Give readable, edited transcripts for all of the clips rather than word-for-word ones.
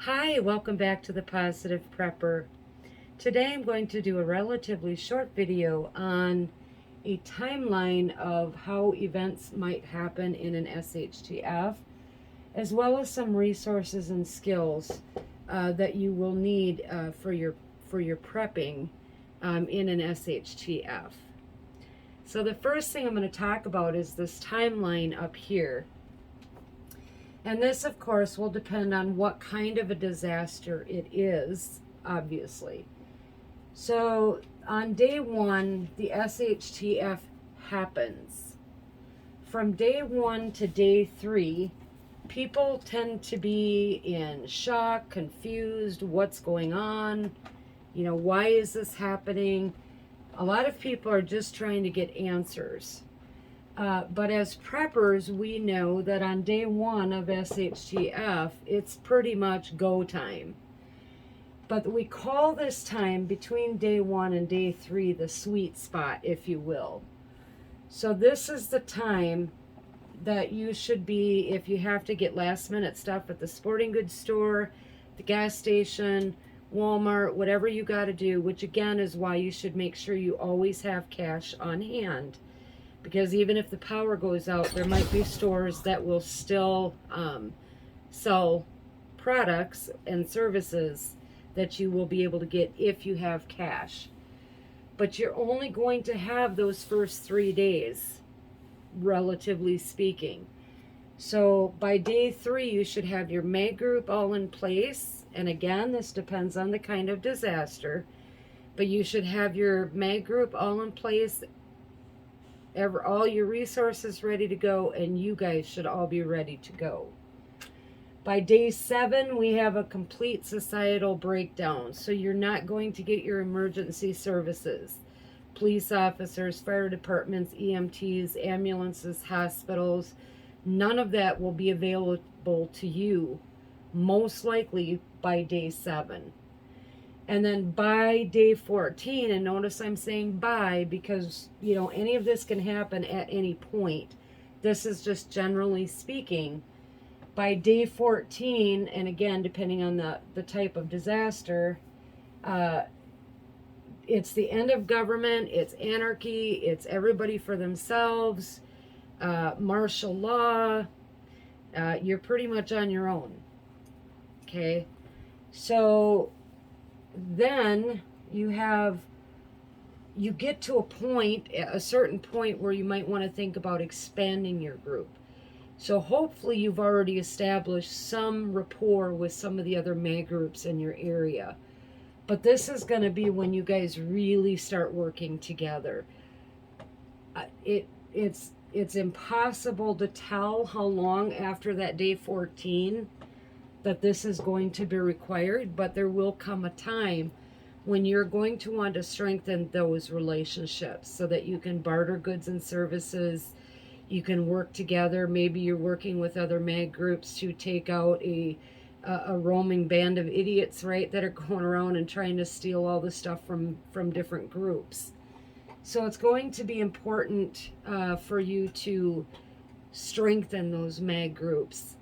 Hi, welcome back to the Positive Prepper. Today I'm going to do a relatively short video on a timeline of how events might happen in an SHTF, as well as some resources and skills that you will need for your prepping in an SHTF. So the first thing I'm going to talk about is this timeline up here. And this, of course, will depend on what kind of a disaster it is, obviously. So on day one, the SHTF happens. From day one to day three, people tend to be in shock, confused, what's going on? Why is this happening? A lot of people are just trying to get answers. But as preppers, we know that on day one of SHTF, it's pretty much go time. But we call this time between day one and day three the sweet spot, if you will. So this is the time that you should be, if you have to get last minute stuff at the sporting goods store, the gas station, Walmart, whatever you got to do, which again is why you should make sure you always have cash on hand. Because even if the power goes out, there might be stores that will still sell products and services that you will be able to get if you have cash. But you're only going to have those first 3 days, relatively speaking. So by day three, you should have your MAG group all in place. And again, this depends on the kind of disaster. But you should have your MAG group all in place, all your resources ready to go, and you guys should all be ready to go. By day 7, we have a complete societal breakdown. So you're not going to get your emergency services. Police officers, fire departments, EMTs, ambulances, hospitals, none of that will be available to you, most likely by day 7. And then by day 14, and notice I'm saying by because, any of this can happen at any point. This is just generally speaking. By day 14, and again, depending on the type of disaster, it's the end of government, it's anarchy, it's everybody for themselves, martial law. You're pretty much on your own. Okay? So then you get to a certain point where you might want to think about expanding your group. So hopefully you've already established some rapport with some of the other MAG groups in your area. But this is going to be when you guys really start working together. It's impossible to tell how long after that day 14 that this is going to be required, but there will come a time when you're going to want to strengthen those relationships so that you can barter goods and services, you can work together. Maybe you're working with other MAG groups to take out a roaming band of idiots, right, that are going around and trying to steal all the stuff from different groups. So it's going to be important for you to strengthen those MAG groups.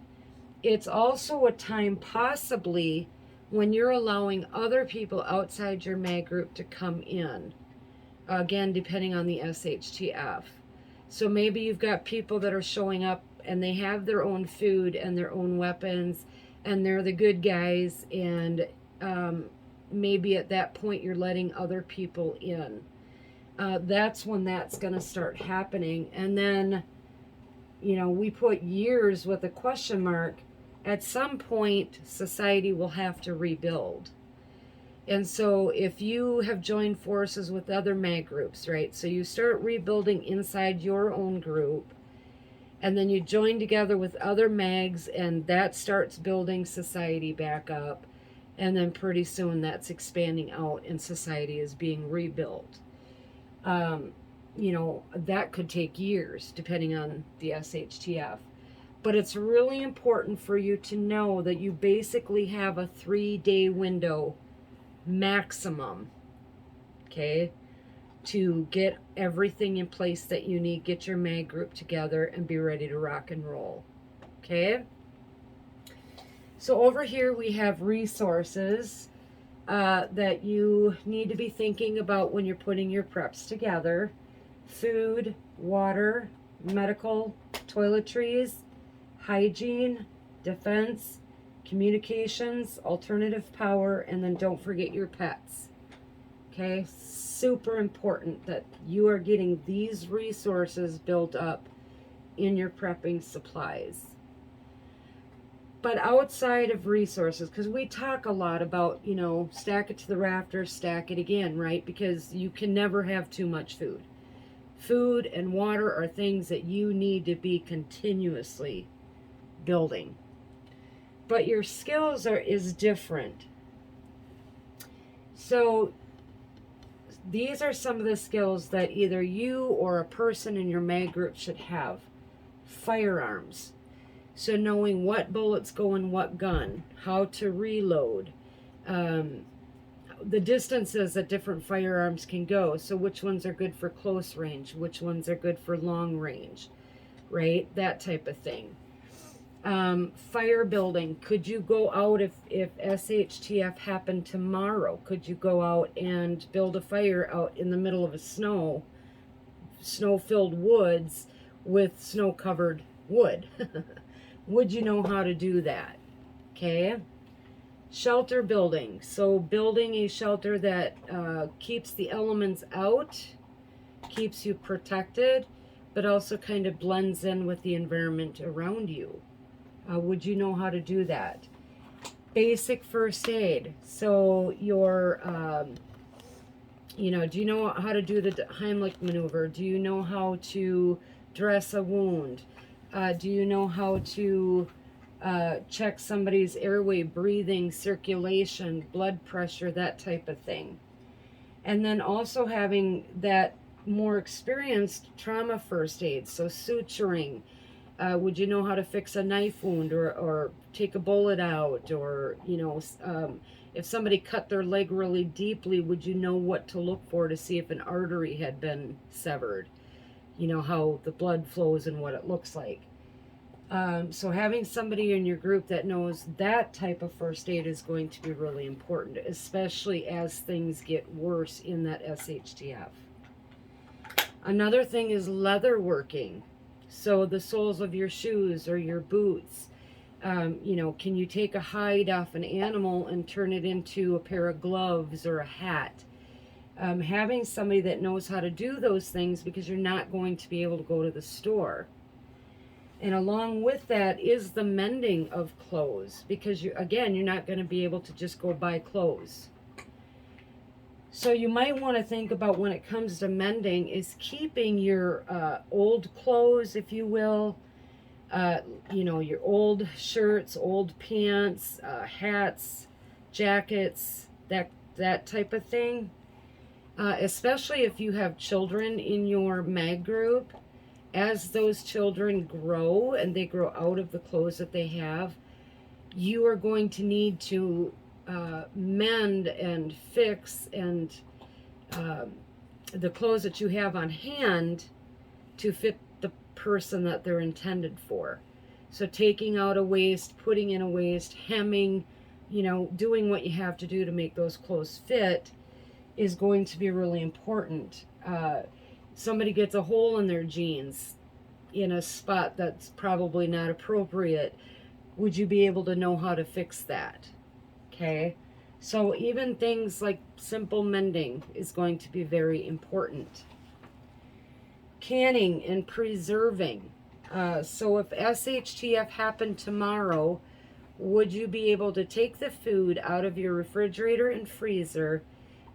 It's also a time possibly when you're allowing other people outside your MAG group to come in, again, depending on the SHTF. So maybe you've got people that are showing up and they have their own food and their own weapons and they're the good guys, and maybe at that point you're letting other people in. That's when that's going to start happening. And then, we put years with a question mark. At some point, society will have to rebuild. And so if you have joined forces with other MAG groups, right, so you start rebuilding inside your own group, and then you join together with other MAGs, and that starts building society back up. And then pretty soon that's expanding out and society is being rebuilt. That could take years depending on the SHTF. But it's really important for you to know that you basically have a 3-day window maximum, okay, to get everything in place that you need, get your MAG group together, and be ready to rock and roll, okay? So over here we have resources that you need to be thinking about when you're putting your preps together. Food, water, medical, toiletries, hygiene, defense, communications, alternative power, and then don't forget your pets. Okay, super important that you are getting these resources built up in your prepping supplies. But outside of resources, because we talk a lot about, you know, stack it to the rafters, stack it again, right? Because you can never have too much food. Food and water are things that you need to be continuously building. But your skills is different. So these are some of the skills that either you or a person in your mag group should have. Firearms. So knowing what bullets go in what gun, how to reload, the distances that different firearms can go. So which ones are good for close range, which ones are good for long range, right? That type of thing. Fire building. Could you go out if SHTF happened tomorrow? Could you go out and build a fire out in the middle of a snow-filled woods with snow-covered wood? Would you know how to do that? Okay. Shelter building. So building a shelter that keeps the elements out, keeps you protected, but also kind of blends in with the environment around you. Would you know how to do that? Basic first aid. So your, you know, do you know how to do the Heimlich maneuver? Do you know how to dress a wound? Do you know how to check somebody's airway, breathing, circulation, blood pressure, that type of thing? And then also having that more experienced trauma first aid, so suturing. Would you know how to fix a knife wound or take a bullet out? Or, you know, if somebody cut their leg really deeply, would you know what to look for to see if an artery had been severed? You know, how the blood flows and what it looks like. So having somebody in your group that knows that type of first aid is going to be really important, especially as things get worse in that SHTF. Another thing is leather working. So the soles of your shoes or your boots, you know, can you take a hide off an animal and turn it into a pair of gloves or a hat? Having somebody that knows how to do those things, because you're not going to be able to go to the store. And along with that is the mending of clothes, because you're not going to be able to just go buy clothes. So you might want to think about, when it comes to mending, is keeping your old clothes, if you will, you know, your old shirts, old pants, hats, jackets, that type of thing. Especially if you have children in your mag group, as those children grow and they grow out of the clothes that they have, you are going to need to mend and fix and the clothes that you have on hand to fit the person that they're intended for. So taking out a waist, putting in a waist, hemming, you know, doing what you have to do to make those clothes fit is going to be really important. Somebody gets a hole in their jeans in a spot that's probably not appropriate. Would you be able to know how to fix that? Okay, so even things like simple mending is going to be very important. Canning and preserving. So if SHTF happened tomorrow, would you be able to take the food out of your refrigerator and freezer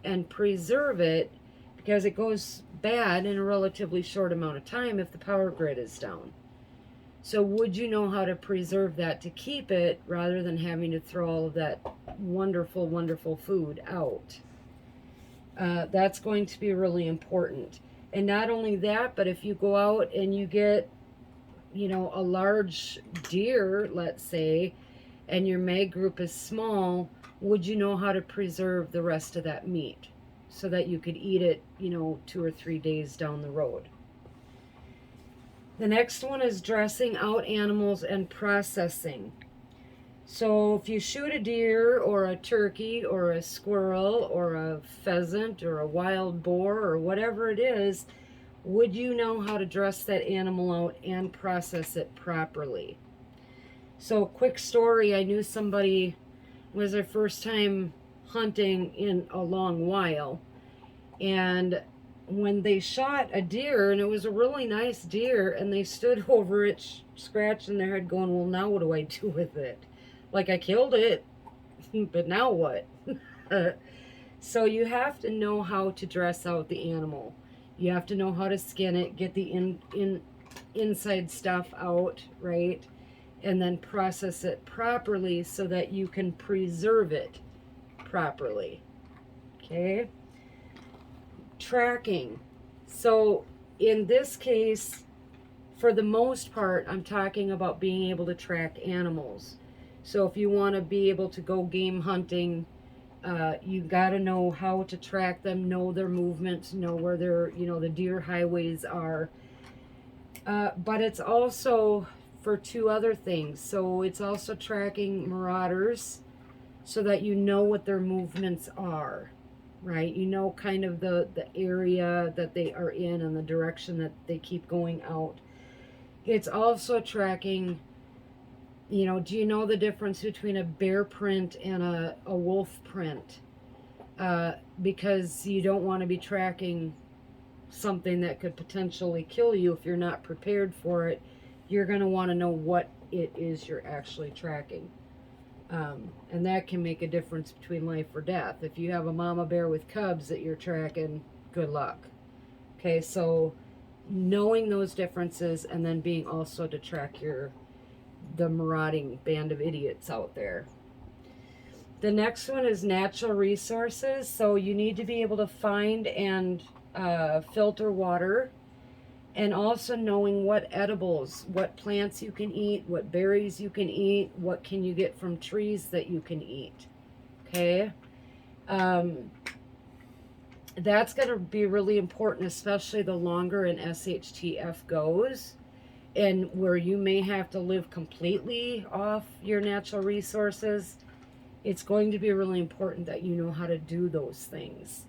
and preserve it, because it goes bad in a relatively short amount of time if the power grid is down? So would you know how to preserve that to keep it, rather than having to throw all of that wonderful, wonderful food out? That's going to be really important. And not only that, but if you go out and you get, you know, a large deer, let's say, and your mag group is small, would you know how to preserve the rest of that meat so that you could eat it, you know, 2 or 3 days down the road? The next one is dressing out animals and processing. So if you shoot a deer or a turkey or a squirrel or a pheasant or a wild boar or whatever it is, would you know how to dress that animal out and process it properly? So quick story, I knew somebody, was their first time hunting in a long while, and when they shot a deer, and it was a really nice deer, and they stood over it scratching their head going, well, now what do I do with it? Like, I killed it, but now what? So you have to know how to dress out the animal. You have to know how to skin it, get the inside stuff out, right? And then process it properly so that you can preserve it properly. Okay? Tracking. So in this case, for the most part, I'm talking about being able to track animals. So if you want to be able to go game hunting, you got to know how to track them, know their movements, know where their, the deer highways are. But it's also for two other things. So it's also tracking marauders so that you know what their movements are, right? You know kind of the area that they are in and the direction that they keep going out. It's also tracking, do you know the difference between a bear print and a wolf print? Because you don't want to be tracking something that could potentially kill you if you're not prepared for it. You're going to want to know what it is you're actually tracking. And that can make a difference between life or death. If you have a mama bear with cubs that you're tracking, good luck. Okay, so knowing those differences and then being also to track the marauding band of idiots out there. The next one is natural resources. So you need to be able to find and filter water, and also knowing what edibles, what plants you can eat, what berries you can eat, what can you get from trees that you can eat. Okay? That's going to be really important, especially the longer an SHTF goes, and where you may have to live completely off your natural resources. It's going to be really important that you know how to do those things.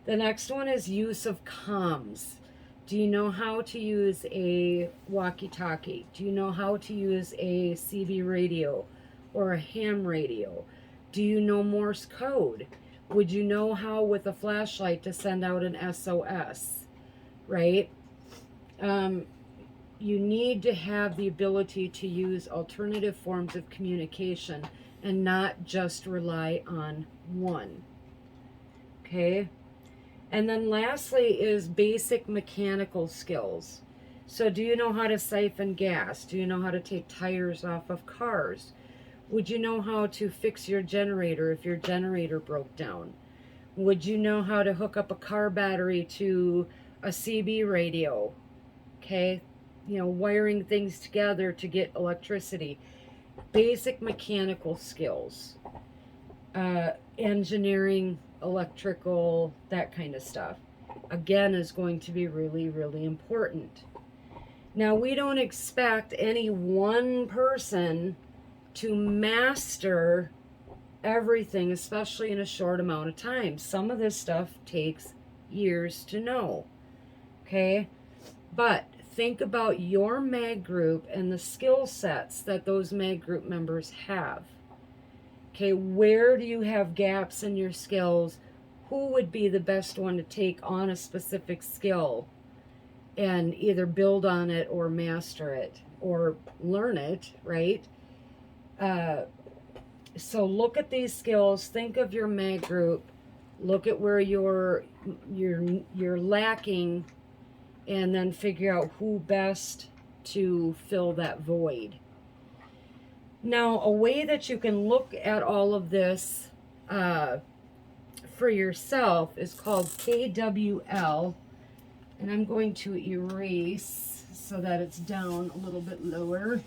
The next one is use of comms. Do you know how to use a walkie-talkie? Do you know how to use a CB radio or a ham radio? Do you know Morse code? Would you know how with a flashlight to send out an SOS, right? You need to have the ability to use alternative forms of communication and not just rely on one. Okay? And then lastly is basic mechanical skills. So do you know how to siphon gas? Do you know how to take tires off of cars? Would you know how to fix your generator if your generator broke down? Would you know how to hook up a car battery to a CB radio? Okay, wiring things together to get electricity. Basic mechanical skills. Engineering, electrical, that kind of stuff, again, is going to be really, really important. Now, we don't expect any one person to master everything, especially in a short amount of time. Some of this stuff takes years to know, okay? But think about your mag group and the skill sets that those mag group members have. Okay, where do you have gaps in your skills? Who would be the best one to take on a specific skill and either build on it or master it or learn it, right? So look at these skills, think of your mag group, look at where you're lacking, and then figure out who best to fill that void. Now, a way that you can look at all of this for yourself is called KWL, and I'm going to erase so that it's down a little bit lower.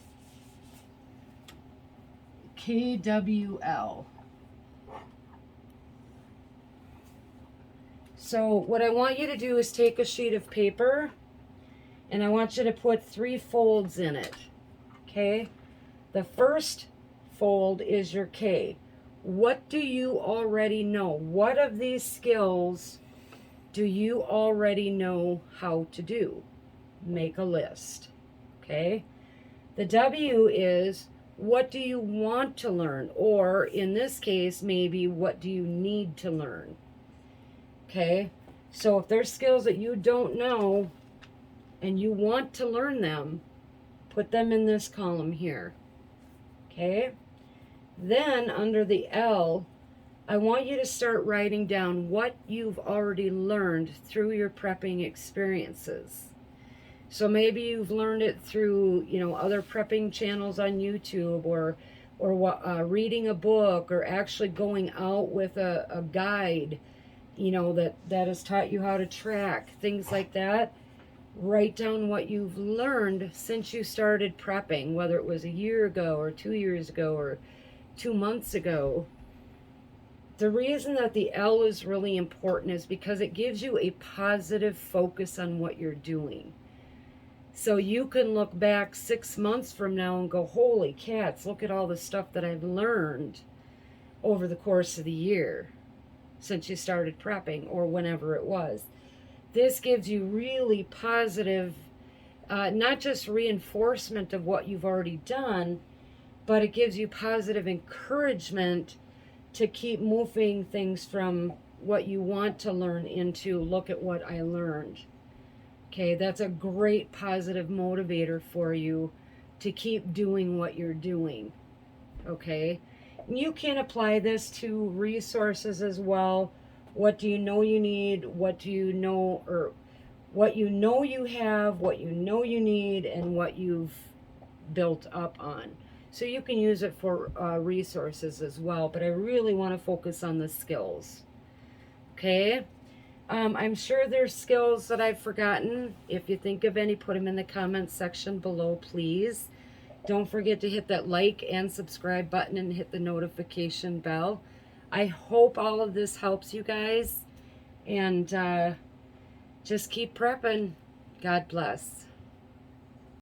KWL. So what I want you to do is take a sheet of paper, and I want you to put 3 folds in it, okay? The first fold is your K. What do you already know? What of these skills do you already know how to do? Make a list. Okay? The W is, what do you want to learn? Or in this case, maybe, what do you need to learn? Okay? So if there's skills that you don't know and you want to learn them, put them in this column here. Okay? Then under the L, I want you to start writing down what you've already learned through your prepping experiences. So maybe you've learned it through, other prepping channels on YouTube, or reading a book, or actually going out with a guide, that has taught you how to track, things like that. Write down what you've learned since you started prepping, whether it was a year ago or 2 years ago or 2 months ago. The reason that the L is really important is because it gives you a positive focus on what you're doing. So you can look back 6 months from now and go, holy cats, look at all the stuff that I've learned over the course of the year since you started prepping, or whenever it was. This gives you really positive, not just reinforcement of what you've already done, but it gives you positive encouragement to keep moving things from what you want to learn into, look at what I learned. Okay, that's a great positive motivator for you to keep doing what you're doing. Okay, and you can apply this to resources as well. What do you know you need? What do you know, or what you know you have, what you know you need, and what you've built up on. So you can use it for resources as well, but I really want to focus on the skills. Okay? I'm sure there's skills that I've forgotten. If you think of any, put them in the comments section below, please. Don't forget to hit that like and subscribe button and hit the notification bell. I hope all of this helps you guys. And just keep prepping. God bless.